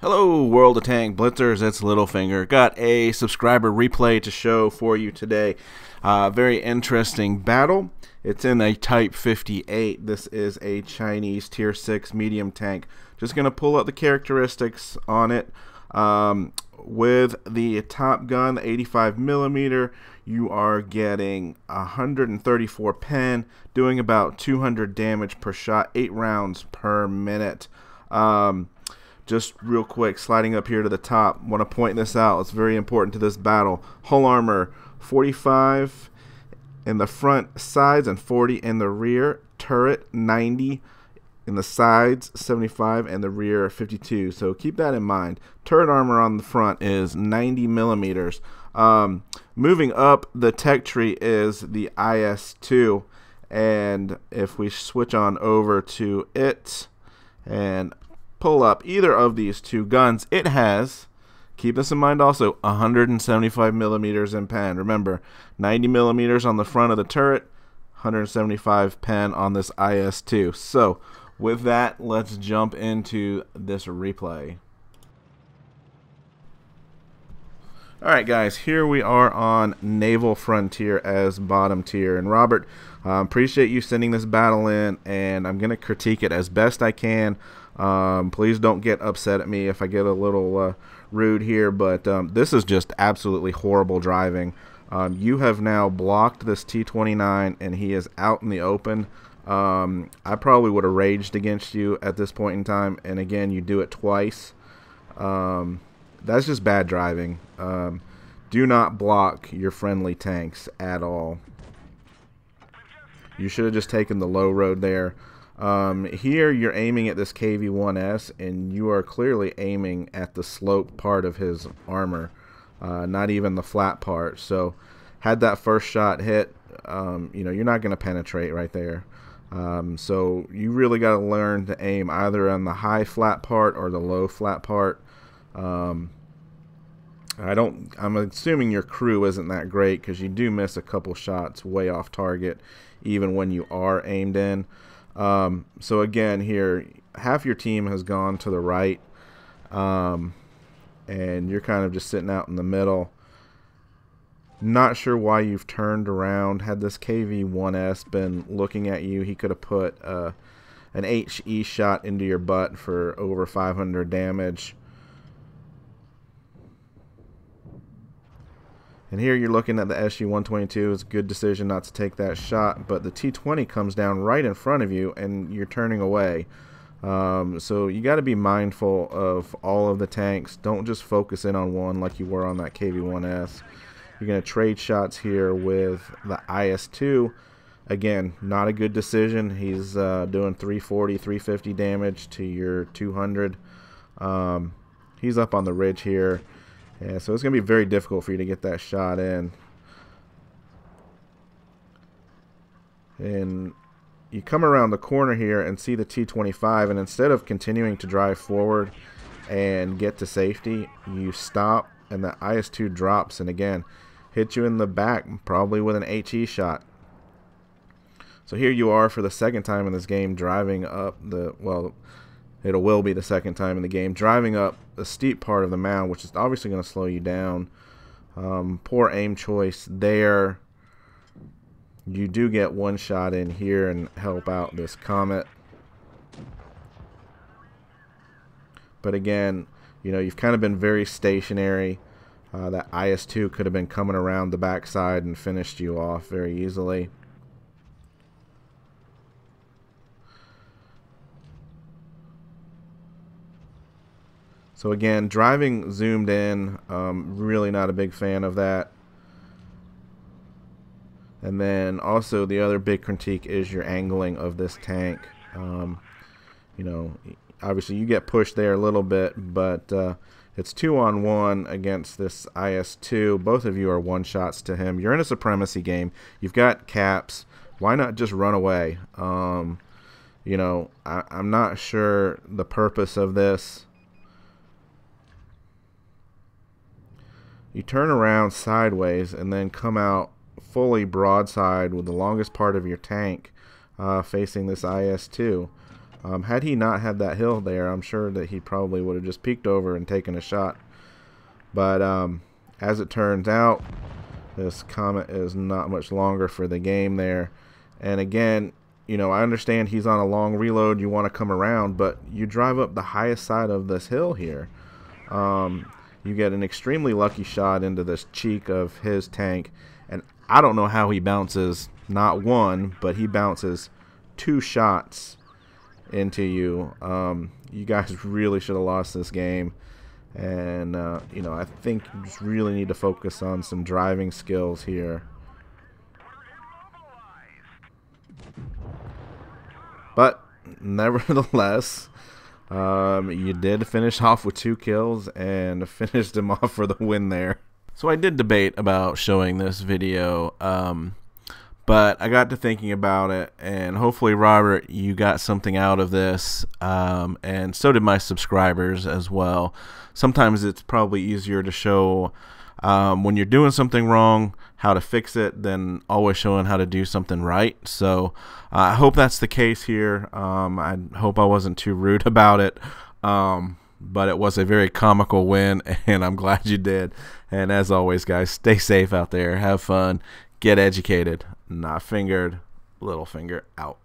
Hello, World of Tank Blitzers. It's Littlefinger. Got a subscriber replay to show for you today. Very interesting battle. It's in a Type 58. This is a Chinese Tier 6 medium tank. Just going to pull up the characteristics on it. With the top gun, the 85 millimeter, you are getting 134 pen, doing about 200 damage per shot, 8 rounds per minute. Just real quick, sliding up here to the top, want to point this out. It's very important to this battle. Hull armor, 45 in the front sides and 40 in the rear. Turret, 90 in the sides, 75 and the rear, 52. So keep that in mind. Turret armor on the front is 90 millimeters. Moving up the tech tree is the IS-2. And if we switch on over to it and pull up either of these two guns, it has, keep this in mind also, 175 millimeters in pen. Remember, 90 millimeters on the front of the turret, 175 pen on this IS-2. So with that, let's jump into this replay. Alright guys, here we are on Naval Frontier as bottom tier. And Robert, appreciate you sending this battle in, and I'm going to critique it as best I can. Please don't get upset at me if I get a little rude here, but this is just absolutely horrible driving. You have now blocked this T-29 and he is out in the open. I probably would have raged against you at this point in time, and again, you do it twice. That's just bad driving. Do not block your friendly tanks at all. You should have just taken the low road there. Here you're aiming at this KV-1S, and you are clearly aiming at the slope part of his armor, not even the flat part. So had that first shot hit, you're not going to penetrate right there. So you really got to learn to aim either on the high flat part or the low flat part. I'm assuming your crew isn't that great, because you do miss a couple shots way off target even when you are aimed in. So again, here half your team has gone to the right, and you're kind of just sitting out in the middle. Not sure why you've turned around. Had this KV-1S been looking at you, he could have put an HE shot into your butt for over 500 damage. And here you're looking at the SU-122. It's a good decision not to take that shot, but the T-20 comes down right in front of you and you're turning away. So you got to be mindful of all of the tanks. Don't just focus in on one like you were on that KV-1S. You're going to trade shots here with the IS-2. Again, not a good decision. He's doing 340, 350 damage to your 200. He's up on the ridge here. Yeah, so it's going to be very difficult for you to get that shot in. And you come around the corner here and see the T-25, and instead of continuing to drive forward and get to safety, you stop, and the IS-2 drops, and again, hits you in the back, probably with an HE shot. So here you are for the second time in this game, driving up the, well, it will be the second time in the game, driving up the steep part of the mound, which is obviously going to slow you down. Poor aim choice there. You do get one shot in here and help out this Comet. But again, you've kind of been very stationary. That IS-2 could have been coming around the backside and finished you off very easily. So again, driving zoomed in, really not a big fan of that. And then also the other big critique is your angling of this tank. Obviously you get pushed there a little bit, but it's 2-on-1 against this IS-2. Both of you are one-shots to him. You're in a supremacy game. You've got caps. Why not just run away? I'm not sure the purpose of this. You turn around sideways and then come out fully broadside with the longest part of your tank facing this IS-2. Had he not had that hill there, I'm sure that he probably would have just peeked over and taken a shot. But as it turns out, this Comet is not much longer for the game there. And again, you know, I understand he's on a long reload, you want to come around, but you drive up the highest side of this hill here. You get an extremely lucky shot into this cheek of his tank, and I don't know how he bounces not one, but he bounces 2 shots into you. You guys really should have lost this game, and you know, I think you just really need to focus on some driving skills here. But nevertheless, you did finish off with 2 kills and finished him off for the win there. So I did debate about showing this video, but I got to thinking about it, and hopefully, Robert, you got something out of this, and so did my subscribers as well. Sometimes it's probably easier to show when you're doing something wrong how to fix it than always showing how to do something right. So I hope that's the case here. I hope I wasn't too rude about it, but it was a very comical win, and I'm glad you did. And as always, guys, stay safe out there, have fun, get educated. Not fingered. Littlefinger out.